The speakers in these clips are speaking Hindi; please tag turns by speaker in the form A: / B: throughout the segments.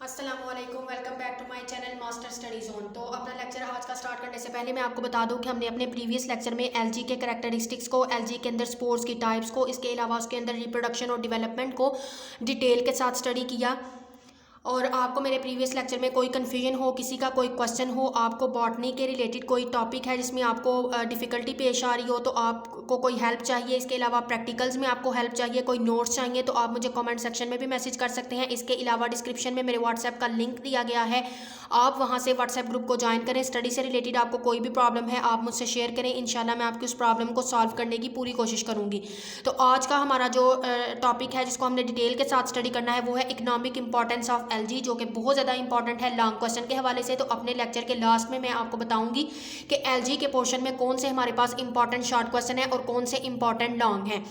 A: अस्सलामुअलैकुम, welcome back to my channel master study zone. तो अपना लेक्चर आज का स्टार्ट करने से पहले मैं आपको बता दूं कि हमने अपने प्रीवियस लेक्चर में एलजी के करैक्टरिस्टिक्स को, एलजी के अंदर स्पोर्स की टाइप्स को, इसके अलावा उसके अंदर रिप्रोडक्शन और डेवलपमेंट को डिटेल के साथ स्टडी किया। और आपको मेरे प्रीवियस लेक्चर में कोई कन्फ्यूजन हो, किसी का कोई क्वेश्चन हो, आपको बॉटनी के रिलेटेड कोई टॉपिक है जिसमें आपको डिफ़िकल्टी पेश आ रही हो, तो आपको कोई हेल्प चाहिए, इसके अलावा प्रैक्टिकल्स में आपको हेल्प चाहिए, कोई नोट्स चाहिए, तो आप मुझे कमेंट सेक्शन में भी मैसेज कर सकते हैं। इसके अलावा डिस्क्रिप्शन में मेरे व्हाट्सएप का लिंक दिया गया है, आप वहाँ से व्हाट्सएप ग्रुप को ज्वाइन करें। स्टडी से रिलेटेड आपको कोई भी प्रॉब्लम है आप मुझसे शेयर करें, इंशाल्लाह मैं आपकी उस प्रॉब्लम को सॉल्व करने की पूरी कोशिश करूँगी। तो आज का हमारा जो टॉपिक है जिसको हमने डिटेल के साथ स्टडी करना है वो है इकोनॉमिक इंपॉर्टेंस ऑफ एलजी, जो कि बहुत ज़्यादा इंपॉर्टेंट है लॉन्ग क्वेश्चन के हवाले से। तो अपने लेक्चर के लास्ट में मैं आपको बताऊंगी कि एलजी के पोर्शन में कौन से हमारे पास इंपॉर्टेंट शॉर्ट क्वेश्चन है और कौन से इंपॉर्टेंट लॉन्ग हैं।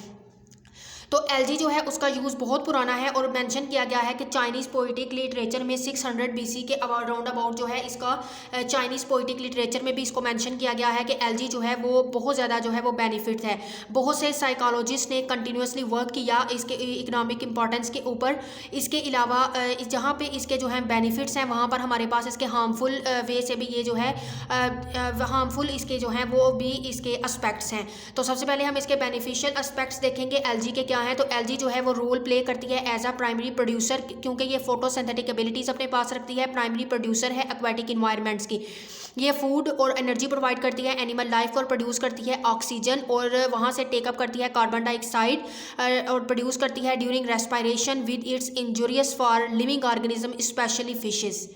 A: तो एलजी जो है उसका यूज़ बहुत पुराना है और मेंशन किया गया है कि चाइनीज़ पोइटिक लिटरेचर में 600 बीसी के राउंड अबाउट जो है इसका चाइनीज़ पोइटिक लिटरेचर में भी इसको मेंशन किया गया है कि एलजी जो है वो बहुत ज़्यादा जो है वो बेनिफिट है। बहुत से साइकोलॉजिस्ट ने कंटिन्यूसली वर्क किया इसके इकोनॉमिक इंपॉर्टेंस के ऊपर। इसके अलावा जहाँ पे इसके जो है बेनिफिट्स हैं वहाँ पर हमारे पास इसके हार्मफुल वे से भी ये जो है हार्मफुल इसके जो हैं वो भी इसके एस्पेक्ट्स हैं। तो सबसे पहले हम इसके बेनिफिशियल एस्पेक्ट्स देखेंगे एलजी के क्या है। तो एलजी जो है वो रोल प्ले करती है एज अ प्राइमरी प्रोड्यूसर, क्योंकि ये फोटोसिंथेटिक एबिलिटीज अपने पास रखती है, प्राइमरी प्रोड्यूसर है एक्वाटिक इन्वायरमेंट्स की। ये फूड और एनर्जी प्रोवाइड करती है एनिमल लाइफ को, और प्रोड्यूस करती है ऑक्सीजन और वहाँ से टेकअप करती है कार्बन डाइऑक्साइड और प्रोड्यूस करती है during respiration with its injurious for living organism specially fishes.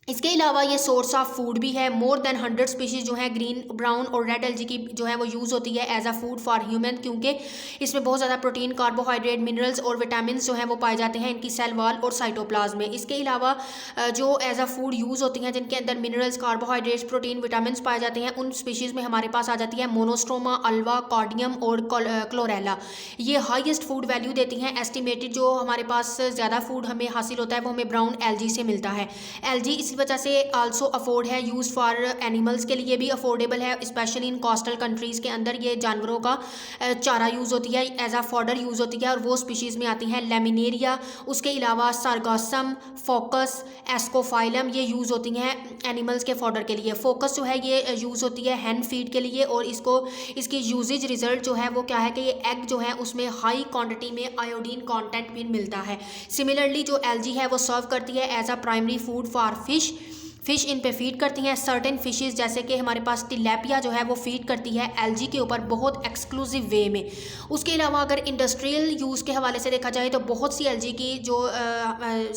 A: इसके अलावा ये सोर्स ऑफ फूड भी है। मोर देन 100 स्पीशीज़ जो है ग्रीन, ब्राउन और रेड एलजी की जो है वो यूज़ होती है as a food for human, क्योंकि इसमें बहुत ज़्यादा प्रोटीन, कार्बोहाइड्रेट, मिनरल्स और विटामिन जो हैं वो पाए जाते हैं इनकी सेल वॉल और साइटोप्लाज्म में। इसके अलावा जो एज अ फूड यूज़ होती हैं जिनके अंदर मिनरल्स, कार्बोहाइड्रेट्स, प्रोटीन, विटामिन पाए जाते हैं, उन स्पीशीज़ में हमारे पास आ जाती है मोनोस्ट्रोमा, अल्वा, कॉर्डियम और क्लोरेला। ये हाईएस्ट फूड वैल्यू देती हैं। एस्टिमेटेड जो हमारे पास ज़्यादा फूड हमें हासिल होता है वो हमें ब्राउन एलजी से मिलता है। एलजी इसी वजह से आल्सो अफोर्ड है, यूज़ फॉर एनिमल्स के लिए भी अफोर्डेबल है, स्पेशली इन कोस्टल कंट्रीज़ के अंदर ये जानवरों का चारा यूज़ होती है, एज आ फॉडर यूज़ होती है, और वो स्पीशीज़ में आती हैं लेमिनेरिया, उसके अलावा सार्गासम, फोकस, एस्कोफाइलम, ये यूज़ होती हैं एनिमल्स के फॉडर के लिए। फोकस जो है ये यूज़ होती है हैन फीड के लिए, और इसकी यूजेज रिजल्ट जो है वो क्या है कि ये एग जो है उसमें हाई क्वांटिटी में आयोडीन कंटेंट भी मिलता है। सिमिलरली जो एलजी है वो सर्व करती है as a primary food for fish इन पे फीड करती हैं। सर्टेन फिशेस जैसे कि हमारे पास टिलैपिया जो है वो फीड करती है एलजी के ऊपर बहुत एक्सक्लूसिव वे में। उसके अलावा अगर इंडस्ट्रियल यूज़ के हवाले से देखा जाए तो बहुत सी एलजी की जो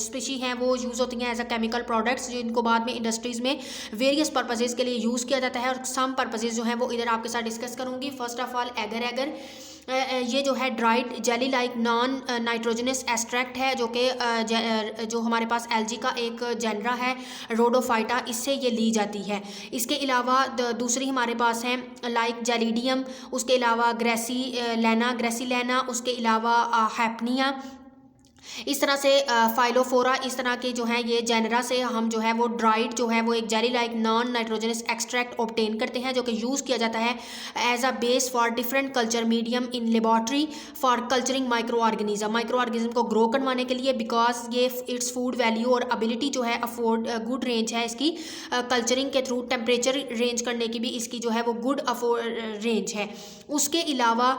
A: स्पीशी हैं वो यूज़ होती हैं एज अ केमिकल प्रोडक्ट्स, जिनको बाद में इंडस्ट्रीज़ में वेरियस पर्पजेज़ के लिए यूज़ किया जाता है, और सम पर्पजेज़ जो हैं वो इधर आपके साथ डिस्कस करूँगी। फर्स्ट ऑफ ऑल एगर ये जो है dried jelly like non nitrogenous extract है, जो कि जो हमारे पास एलजी का एक जेनरा है रोडोफाइटा, इससे ये ली जाती है। इसके अलावा दूसरी हमारे पास हैं लाइक जेलिडियम, उसके अलावा ग्रेसिलेना, उसके अलावा हैपनिया, इस तरह से फाइलोफोरा, इस तरह के जो हैं ये जेनरा से हम जो है वो ड्राइड जो है वो एक jelly like non nitrogenous extract obtain करते हैं, जो कि यूज़ किया जाता है as a base for different culture medium in laboratory for culturing microorganism को ग्रो करवाने के लिए, बिकॉज ये इट्स फूड वैल्यू और एबिलिटी जो है अफोर्ड गुड रेंज है इसकी कल्चरिंग के थ्रू, टेम्परेचर रेंज करने की भी इसकी जो है वो गुड रेंज है। उसके अलावा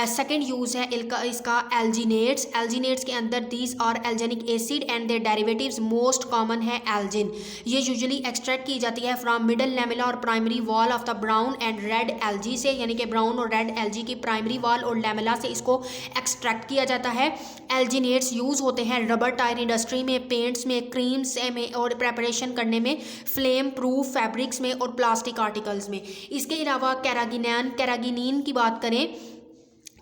A: सेकेंड यूज़ है इसका एल्जीनेट्स के अंदर दीज और alginic acid and their derivatives, most common है एल्जिन। ये यूजुअली एक्सट्रैक्ट की जाती है फ्रॉम मिडल लैमेला और primary wall of the brown and red algae से, यानी कि ब्राउन और रेड एलजी की प्राइमरी वॉल और लैमेला से इसको एक्सट्रैक्ट किया जाता है। एल्जिनेट्स यूज़ होते हैं रबर टायर इंडस्ट्री में, पेंट्स में, क्रीम्स में और प्रेपरेशन करने में, फ्लेम प्रूफ फैब्रिक्स में और प्लास्टिक आर्टिकल्स में। इसके अलावा कैरागिनीन की बात करें,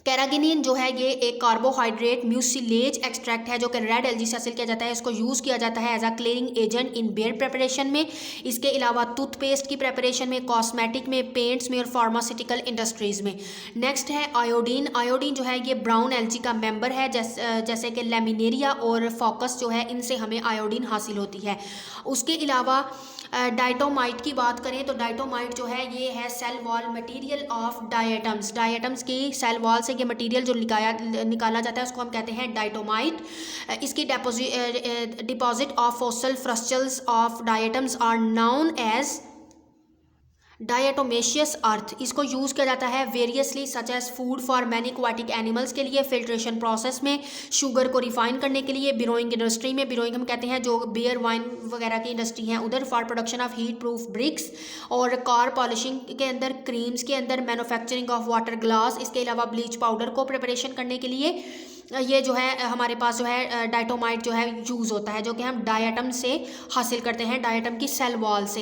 A: कैरागिनीन जो है ये एक कार्बोहाइड्रेट म्यूसिलेज एक्सट्रैक्ट है जो कि रेड एलजी से हासिल किया जाता है। इसको यूज़ किया जाता है as a cleaning agent in beer preparation में, इसके अलावा टूथपेस्ट की प्रेपरेशन में, कॉस्मेटिक में, पेंट्स में और फार्मास्यूटिकल इंडस्ट्रीज़ में। नेक्स्ट है आयोडीन जो है ये ब्राउन एलजी का मेंबर है, जैसे कि लेमिनेरिया और फोकस जो है इनसे हमें आयोडीन हासिल होती है। उसके अलावा डाइटोमाइट की बात करें तो डाइटोमाइट जो है ये है cell wall material of diatoms की सेल वॉल से ये मटेरियल जो निकाला जाता है उसको हम कहते हैं डाइटोमाइट। इसकी deposit of fossil frustules of diatoms are known as diatomaceous earth. इसको यूज़ किया जाता है variously such as food for many aquatic animals के लिए, फिल्ट्रेशन प्रोसेस में, शुगर को रिफाइन करने के लिए, बिरोइंग इंडस्ट्री में, बिरोइंग हम कहते हैं जो बियर वाइन वगैरह की इंडस्ट्री है उधर, for production of heat proof bricks, और कार पॉलिशिंग के अंदर, क्रीम्स के अंदर, मैन्युफैक्चरिंग ऑफ वाटर ग्लास, इसके अलावा ब्लीच पाउडर को प्रिपरेशन करने के लिए ये जो है हमारे पास जो है डाइटोमाइट जो है यूज़ होता है, जो कि हम डायटम से हासिल करते हैं, डायटम की सेल वॉल से।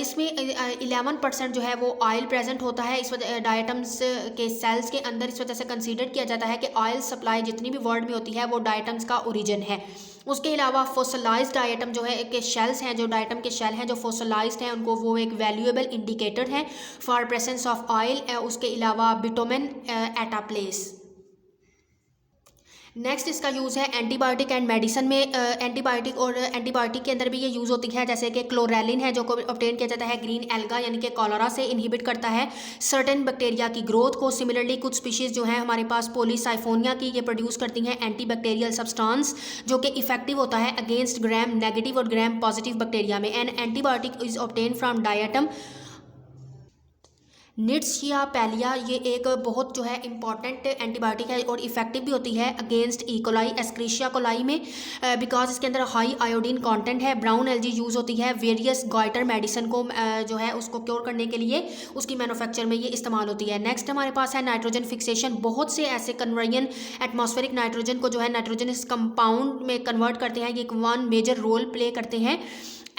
A: इसमें 11% जो है वो ऑयल प्रेजेंट होता है इस वजह डायटम्स के सेल्स के अंदर, इस वजह से कंसीडर किया जाता है कि ऑयल सप्लाई जितनी भी वर्ल्ड में होती है वो डायटम्स का ओरिजिन है। उसके अलावा फोसिलाइज्ड डायटम जो है के शेल्स हैं, जो डायटम के शेल हैं जो फोसिलाइज्ड हैं, उनको वो एक वैल्यूएबल इंडिकेटर है फॉर प्रेजेंस ऑफ ऑयल। उसके अलावा बिटोमिन एट अ प्लेस। नेक्स्ट इसका यूज़ है एंटीबायोटिक एंड मेडिसिन में। एंटीबायोटिक और एंटीबायोटिक के अंदर भी ये यूज़ होती है, जैसे कि क्लोरेलिन है जो को ऑब्टेन किया जाता है ग्रीन एल्गा यानी कि कॉलरा से, इनहिबिट करता है सर्टेन बैक्टीरिया की ग्रोथ को। सिमिलरली कुछ स्पीशीज़ जो है हमारे पास पॉलीसाइफोनिया की, ये प्रोड्यूस करती हैं एंटीबैक्टीरियल सब्सटेंस जो कि इफेक्टिव होता है अगेंस्ट ग्राम नेगेटिव और ग्राम पॉजिटिव बैक्टीरिया में। And antibiotic is obtain from diatom. Nitzschia palea ये एक बहुत जो है इंपॉर्टेंट एंटीबायोटिक है और इफेक्टिव भी होती है अगेंस्ट ई कोलाई, एस्क्रीशिया कोलाई में, बिकॉज इसके अंदर हाई आयोडीन कंटेंट है। ब्राउन एलजी यूज़ होती है वेरियस गॉइटर मेडिसिन को जो है उसको क्योर करने के लिए, उसकी मैन्युफैक्चर में ये इस्तेमाल होती है। नेक्स्ट हमारे पास है नाइट्रोजन फिक्सेशन। बहुत से ऐसे कन्वर्जन एटमॉस्फेरिक नाइट्रोजन को जो है नाइट्रोजन इस कंपाउंड में कन्वर्ट करते हैं, ये एक वन मेजर रोल प्ले करते हैं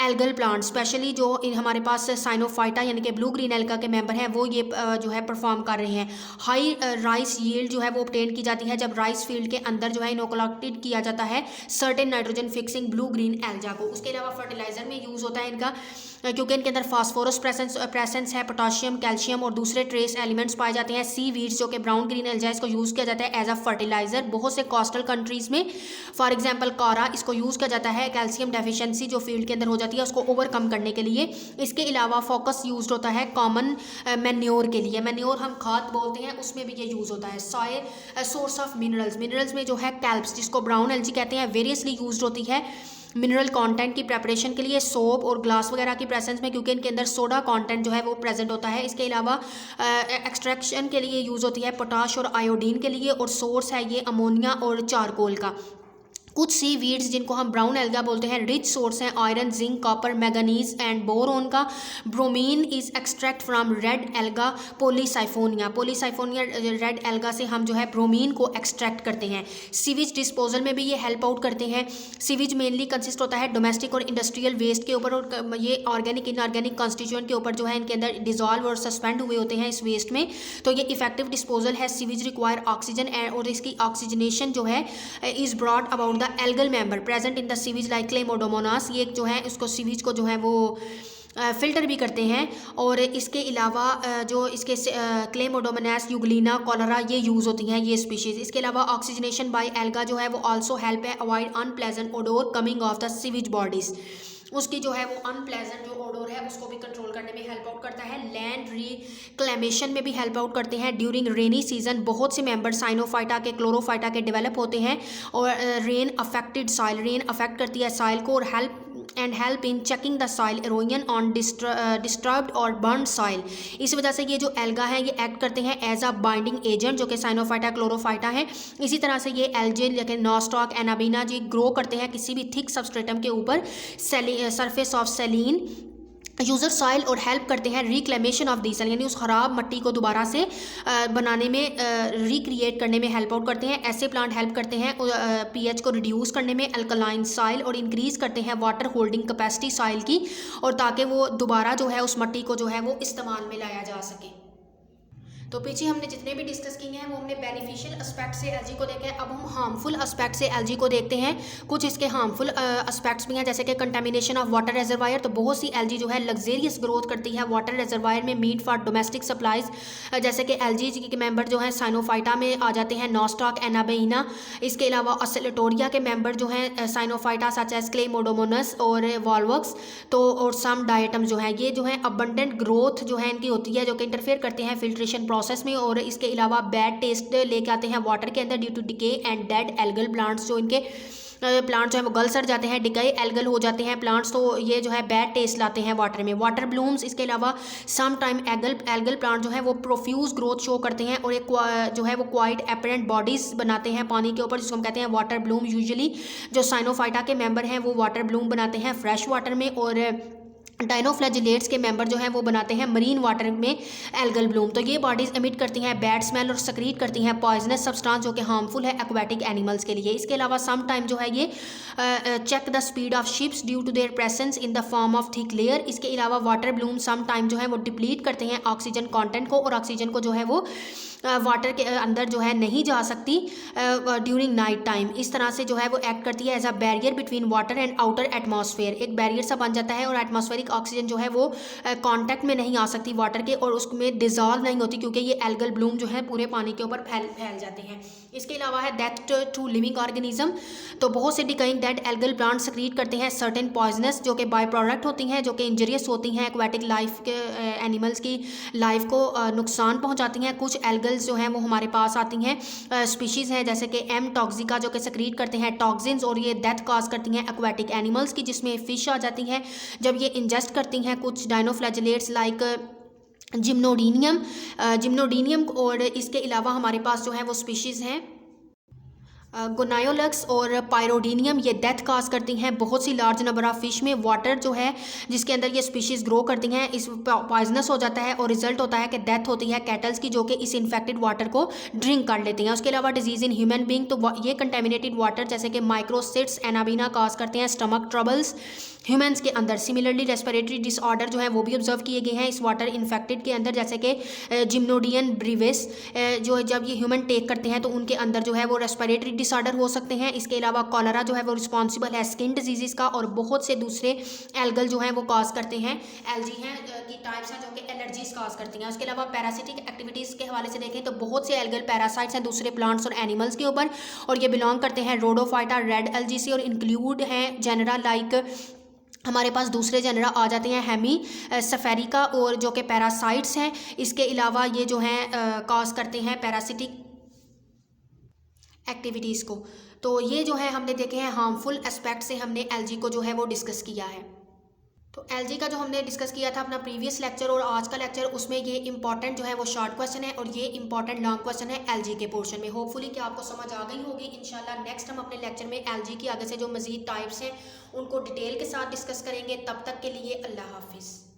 A: एल्गल प्लांट, स्पेशली जो हमारे पास साइनोफाइटा यानी कि ब्लू ग्रीन एल्गा के मेंबर हैं वो ये जो है परफॉर्म कर रहे हैं। हाई राइस यील्ड जो है वो ऑब्टेन की जाती है जब राइस फील्ड के अंदर जो है इनोकुलेटेड किया जाता है certain nitrogen fixing blue green alga को। उसके अलावा फर्टिलाइजर में यूज़ होता है इनका, क्योंकि इनके अंदर फास्फोरस प्रेजेंस है, पोटाशियम, कैल्शियम और दूसरे ट्रेस एलिमेंट्स पाए जाते हैं। सी वीड्स जो कि ब्राउन ग्रीन एल्गा, इसको यूज़ किया जाता है एज अ फर्टिलाइजर बहुत से कोस्टल कंट्रीज़ में। फॉर एग्जांपल कारा, इसको यूज़ किया जाता है कैल्शियम डेफिशिएंसी जो फील्ड के अंदर हो जाती है उसको ओवरकम करने के लिए। इसके अलावा फोकस यूज होता है कॉमन मैन्योर के लिए, मैन्योर हम खाद बोलते हैं, उसमें भी ये यूज़ होता है। Soil source of minerals, minerals में जो है कैल्प्स जिसको ब्राउन एल्गी कहते हैं वेरियसली यूज होती है मिनरल कंटेंट की प्रेपरेशन के लिए, सोप और ग्लास वगैरह की प्रेजेंस में, क्योंकि इनके अंदर सोडा कंटेंट जो है वो प्रेजेंट होता है। इसके अलावा एक्सट्रैक्शन के लिए यूज़ होती है पोटाश और आयोडीन के लिए, और सोर्स है ये अमोनिया और चारकोल का। कुछ सी वीड्स जिनको हम ब्राउन एल्गा बोलते हैं रिच सोर्स हैं iron, zinc, copper, manganese and boron का। Bromine is extract from red alga Polysiphonia, Polysiphonia red alga से हम जो है ब्रोमीन को एक्सट्रैक्ट करते हैं। सीवेज डिस्पोजल में भी ये हेल्प आउट करते हैं। सीवेज मेनली कंसिस्ट होता है डोमेस्टिक और इंडस्ट्रियल वेस्ट के ऊपर, और ये ऑर्गेनिक इनऑर्गेनिक कॉन्स्टिट्यूएंट के ऊपर जो है इनके अंदर डिजॉल्व और सस्पेंड हुए होते हैं इस वेस्ट में, तो ये इफेक्टिव डिस्पोजल है। सीवेज रिक्वायर ऑक्सीजन और इसकी ऑक्सीजनेशन जो है is brought about the algal member present in the sewage like Chlamydomonas, ये जो है उसको सीवेज को जो है वो फिल्टर भी करते हैं। और इसके अलावा जो इसके क्लेमोडोमोनास, यूग्लिना, कॉलरा ये यूज़ होती हैं ये स्पीशीज़। इसके अलावा ऑक्सीजनेशन बाय एल्गा जो है वो आल्सो हेल्प है avoid unpleasant odour coming of the sewage bodies, उसकी जो है वो अनप्लेजेंट जो ओडोर है उसको भी कंट्रोल करने में हेल्प आउट करता है। लैंड रिक्लेमेशन में भी हेल्प आउट करते हैं। ड्यूरिंग रेनी सीजन बहुत से मेंबर साइनोफाइटा के, क्लोरोफाइटा के डेवलप होते हैं, और rain affected soil, rain affect करती है सॉइल को, और help in checking the soil erosion on disturbed और बर्न सॉइल। इस वजह से ये जो एल्गा है ये एक्ट करते हैं एज अ बाइंडिंग एजेंट, जो कि साइनोफाइटा क्लोरोफाइटा है। इसी तरह से ये एल्जे लेकिन नॉस्टॉक, एनाबीना जी ग्रो करते हैं किसी भी थिक सबस्ट्रेटम के ऊपर, surface of saline usar soil, और हेल्प करते हैं रिक्लेमेशन ऑफ दी सॉइल, यानी उस ख़राब मिट्टी को दोबारा से बनाने में, रिक्रिएट करने में हेल्प आउट करते हैं। ऐसे प्लांट हेल्प करते हैं पीएच को रिड्यूस करने में, अल्कलाइन सॉइल, और इंक्रीज़ करते हैं वाटर होल्डिंग कैपेसिटी सॉइल की, और ताकि वो दोबारा जो है उस मिट्टी को जो है वो इस्तेमाल में लाया जा सके। तो पीछे हमने जितने भी डिस्कस किए हैं वो हमने बेनिफिशियल एस्पेक्ट से एलजी को देखे हैं। अब हम हार्मफुल एस्पेक्ट से एलजी को देखते हैं। कुछ इसके हार्मफुल एस्पेक्ट्स भी हैं, जैसे कि कंटामिनेशन ऑफ वाटर रिजर्वायर। तो बहुत सी एलजी जो है लग्जेरियस ग्रोथ करती है वाटर रिजर्वायर में, मीट फॉर डोमेस्टिक सप्लाइज, जैसे कि एलजी के मेंबर जो हैं साइनोफाइटा में आ जाते हैं, नॉस्टॉक, एनाबेइना। इसके अलावा ऑसिलेटोरिया के मेंबर जो हैं साइनोफाइटा सच एज क्लेमोडोमोनस और वॉल्वक्स, तो और सम डायटम जो हैं ये जो है अबंडेंट ग्रोथ जो है इनकी होती है, जो कि इंटरफेयर करते हैं फिल्ट्रेशन प्रोसेस में, और इसके अलावा बैड टेस्ट लेके आते हैं वाटर के अंदर due to decay and dead algal plants. जो इनके प्लांट्स जो है वो गल सड़ जाते हैं, डिकाई एल्गल हो जाते हैं प्लांट्स, तो ये जो है बैड टेस्ट लाते हैं वाटर में। वाटर ब्लूम्स, इसके अलावा सम टाइम एल्गल प्लांट जो है वो प्रोफ्यूज ग्रोथ शो करते हैं और एक जो है वो क्वाइट एपरेंट बॉडीज बनाते हैं पानी के ऊपर, जिसको हम कहते हैं वाटर ब्लूम। यूजुअली जो साइनोफाइटा के मेंबर हैं वो वाटर ब्लूम बनाते हैं फ्रेश वाटर में, और डाइनोफ्लैजिलेट्स के मेंबर जो हैं वो बनाते हैं मरीन वाटर में एल्गल ब्लूम। तो ये बॉडीज एमिट करती हैं बैड स्मेल और सक्रीट करती हैं पॉइजनस सब्सटेंस जो कि हार्मफुल है एक्वाटिक एनिमल्स के लिए। इसके अलावा सम टाइम जो है ये check the speed of ships due to their presence in the form of thick layer. इसके अलावा वाटर ब्लूम सम टाइम जो है वो डिप्लीट करते हैं ऑक्सीजन कॉन्टेंट को, और ऑक्सीजन को जो है वो वाटर के अंदर जो है नहीं जा सकती ड्यूरिंग नाइट टाइम। इस तरह से जो है वो एक्ट करती है as a barrier between water and outer atmosphere. एक बैरियर सा बन जाता है और एटमॉस्फेरिक ऑक्सीजन जो है वो कांटेक्ट में नहीं आ सकती वाटर के, और उसमें डिजॉल्व नहीं होती, क्योंकि ये एल्गल ब्लूम जो है पूरे पानी के ऊपर फैल जाते हैं। इसके अलावा है डेथ टू लिविंग ऑर्गेनिज्म। तो बहुत से decaying dead algal plant secrete करते हैं सर्टेन पॉइजनस जो कि बाय प्रोडक्ट होती हैं, जो कि इंजरियस होती हैं एक्वाटिक लाइफ के एनिमल्स की लाइफ को नुकसान पहुंचाती हैं। कुछ एल्गल्स जो हैं वो हमारे पास आती हैं स्पीशीज़ हैं जैसे कि एम टॉक्सिका जो कि सक्रीट करते हैं टॉक्सिन्स, और ये डेथ काज करती हैं एक्वाटिक एनिमल्स की, जिसमें फ़िश आ जाती हैं जब ये इंजेस्ट करती हैं कुछ डाइनोफ्लैजिलेट्स लाइक जिम्नोडीनियम। और इसके अलावा हमारे पास जो है वो स्पीशीज़ हैं गोनायोलक्स और पायरोडीनियम, ये डेथ काज करती हैं बहुत सी लार्ज नंबर ऑफ फिश में। वाटर जो है जिसके अंदर ये स्पीशीज़ ग्रो करती हैं इस पॉइजनस हो जाता है, और रिजल्ट होता है कि डेथ होती है कैटल्स की, जो कि इस इन्फेक्टेड वाटर को ड्रिंक कर लेती हैं। उसके अलावा डिजीज़ इन ह्यूमन बींग, तो ये कंटेमिनेटेड वाटर जैसे कि माइक्रोसिट्स एनाबीना काज करते हैं स्टमक ट्रबल्स ह्यूमन्स के अंदर। सिमिलरली रेस्पिरेटरी डिसऑर्डर जो है वो भी ऑब्जर्व किए गए हैं इस वाटर इन्फेक्टेड के अंदर, जैसे कि जिम्नोडियन ब्रीवेस जो जब ये ह्यूमन टेक करते हैं तो उनके अंदर जो है वो रेस्पिरेटरी डिसऑर्डर हो सकते हैं। इसके अलावा कॉलरा जो है वो रिस्पॉन्सिबल है स्किन डिजीज़ का, और बहुत से दूसरे एल्गल जो हैं वो काज करते हैं, एलजी हैं की टाइप्स हैं जो कि एलर्जीज काज करती हैं। उसके अलावा पैरासिटिक एक्टिविटीज़ के हवाले से देखें तो बहुत से एल्गल पैरासाइट्स हैं दूसरे प्लांट्स और एनिमल्स के ऊपर, और ये बिलोंग करते हैं रोडोफाइटा रेड एलजी से, और इंक्लूड हैं जेनरा लाइक हमारे पास दूसरे जनरा आ जाते हैं हेमी सफेरिका, और जो कि पैरासाइट्स हैं। इसके अलावा ये जो हैं काज करते हैं पैरासिटिक एक्टिविटीज़ को। तो ये जो है हमने देखे हैं हार्मफुल एस्पेक्ट से हमने एलजी को जो है वो डिस्कस किया है। तो एलजी का जो हमने डिस्कस किया था अपना प्रीवियस लेक्चर और आज का लेक्चर, उसमें ये इंपॉर्टेंट जो है वो शॉर्ट क्वेश्चन है और ये इंपॉर्टेंट लॉन्ग क्वेश्चन है एलजी के पोर्शन में। होपफुली कि आपको समझ आ गई होगी। इंशाल्लाह नेक्स्ट हम अपने लेक्चर में एलजी की आगे से जो मजीद टाइप्स हैं उनको डिटेल के साथ डिस्कस करेंगे। तब तक के लिए अल्लाह हाफिज़।